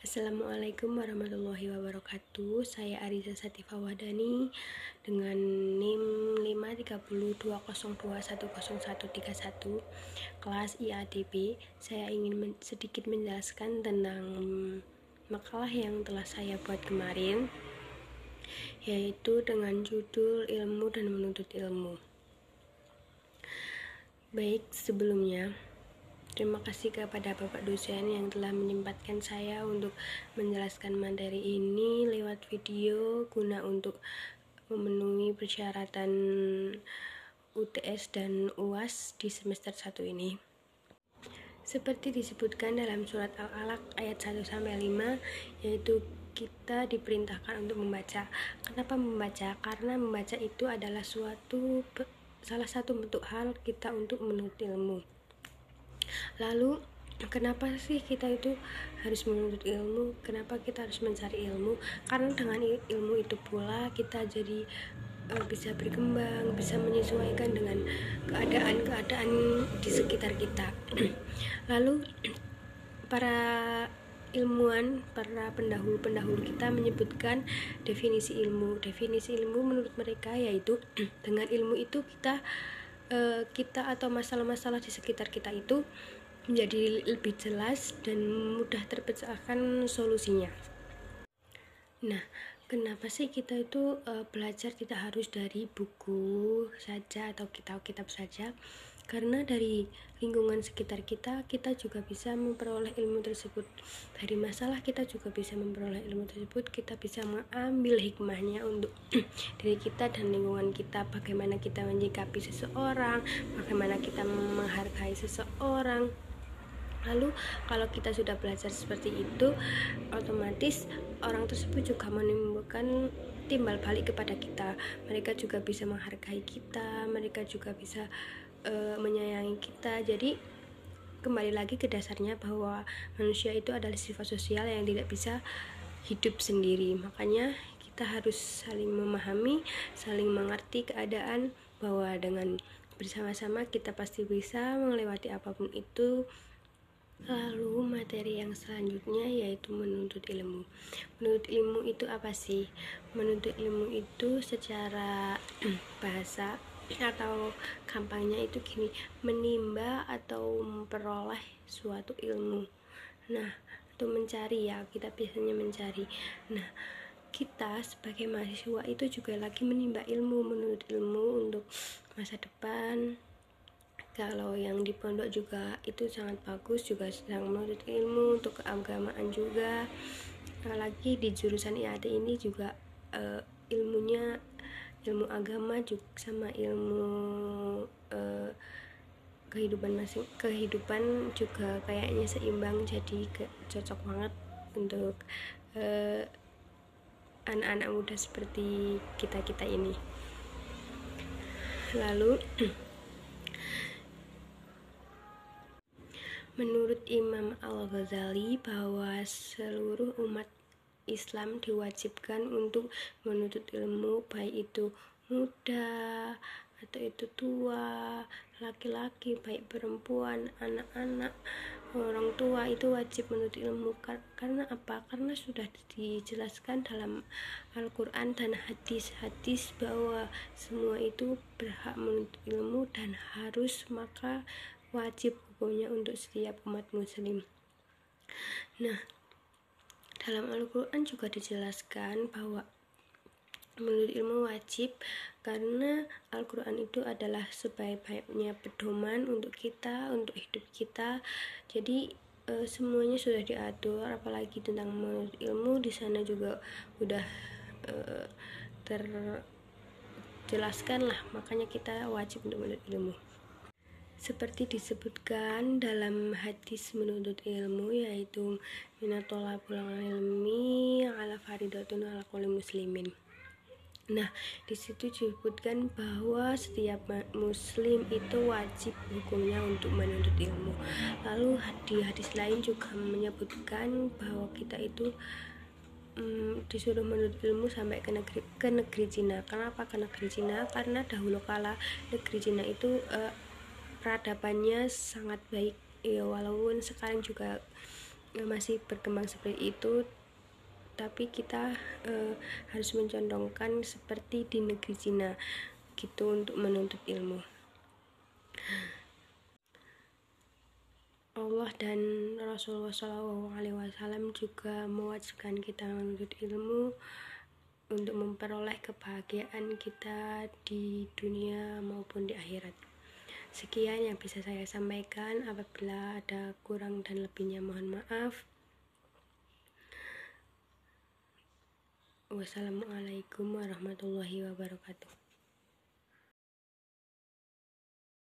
Assalamualaikum warahmatullahi wabarakatuh. Saya Ariza Satifah Wahdani dengan NIM 53020210131 kelas IADB. Saya ingin sedikit menjelaskan tentang makalah yang telah saya buat kemarin, yaitu dengan judul Ilmu dan Menuntut Ilmu. Baik, sebelumnya terima kasih kepada Bapak dosen yang telah menyempatkan saya untuk menjelaskan materi ini lewat video guna untuk memenuhi persyaratan UTS dan UAS di semester 1 ini. Seperti disebutkan dalam surat Al-Alaq ayat 1-5, yaitu kita diperintahkan untuk membaca. Kenapa membaca? Karena membaca itu adalah salah satu bentuk hal kita untuk menuntut ilmu. Lalu kenapa sih kita itu harus menuntut ilmu? Kenapa kita harus mencari ilmu? Karena dengan ilmu itu pula kita jadi bisa berkembang, bisa menyesuaikan dengan keadaan di sekitar kita. Lalu para ilmuwan, para pendahulu kita menyebutkan definisi ilmu. Definisi ilmu menurut mereka yaitu dengan ilmu itu kita atau masalah-masalah di sekitar kita itu menjadi lebih jelas dan mudah terpecahkan solusinya. Nah, kenapa sih kita itu belajar tidak harus dari buku saja atau kitab-kitab saja? Karena dari lingkungan sekitar kita juga bisa memperoleh ilmu tersebut. Dari masalah kita juga bisa memperoleh ilmu tersebut. Kita bisa mengambil hikmahnya untuk diri kita dan lingkungan kita. Bagaimana kita menyikapi seseorang, bagaimana kita menghargai seseorang. Lalu kalau kita sudah belajar seperti itu, otomatis orang tersebut juga menimbulkan timbal balik kepada kita. Mereka juga bisa menghargai kita, mereka juga bisa menyayangi kita. Jadi kembali lagi ke dasarnya bahwa manusia itu adalah sifat sosial yang tidak bisa hidup sendiri. Makanya kita harus saling memahami, saling mengerti keadaan, bahwa dengan bersama-sama kita pasti bisa melewati apapun itu. Lalu materi yang selanjutnya yaitu menuntut ilmu. Menuntut ilmu itu apa sih? Menuntut ilmu itu secara bahasa atau gampangnya itu gini, menimba atau memperoleh suatu ilmu. Nah, itu mencari ya, kita biasanya mencari. Nah, kita sebagai mahasiswa itu juga lagi menimba ilmu, menuntut ilmu untuk masa depan. Kalau yang di pondok juga itu sangat bagus, juga sedang menuntut ilmu untuk keagamaan juga. Apalagi di jurusan IAT ini juga ilmunya ilmu agama juga sama ilmu kehidupan juga kayaknya seimbang, jadi cocok banget untuk anak-anak muda seperti kita ini. Lalu menurut Imam Al-Ghazali bahwa seluruh umat Islam diwajibkan untuk menuntut ilmu, baik itu muda atau itu tua, laki-laki, baik perempuan, anak-anak, orang tua, itu wajib menuntut ilmu. Karena apa? Karena sudah dijelaskan dalam Al-Quran dan hadis-hadis bahwa semua itu berhak menuntut ilmu dan harus, maka wajib hukumnya untuk setiap umat muslim. Nah, dalam Al-Quran juga dijelaskan bahwa menuntut ilmu wajib karena Al-Quran itu adalah sebaik-baiknya pedoman untuk kita, untuk hidup kita. Jadi semuanya sudah diatur, apalagi tentang menuntut ilmu di sana juga udah terjelaskan lah, makanya kita wajib untuk menuntut ilmu. Seperti disebutkan dalam hadis menuntut ilmu, yaitu minatolabul ilmi ala faridatun ala kulli muslimin. Nah, di situ disebutkan bahwa setiap muslim itu wajib hukumnya untuk menuntut ilmu. Lalu di hadis lain juga menyebutkan bahwa kita itu disuruh menuntut ilmu sampai ke negeri Cina. Kenapa ke negeri Cina? Karena dahulu kala negeri Cina itu peradabannya sangat baik ya, walaupun sekarang juga masih berkembang seperti itu, tapi kita harus mencondongkan seperti di negeri Cina gitu untuk menuntut ilmu. Allah dan Rasulullah SAW juga mewajibkan kita menuntut ilmu untuk memperoleh kebahagiaan kita di dunia maupun di akhirat. Sekian yang bisa saya sampaikan. Apabila ada kurang dan lebihnya mohon maaf. Wassalamualaikum warahmatullahi wabarakatuh.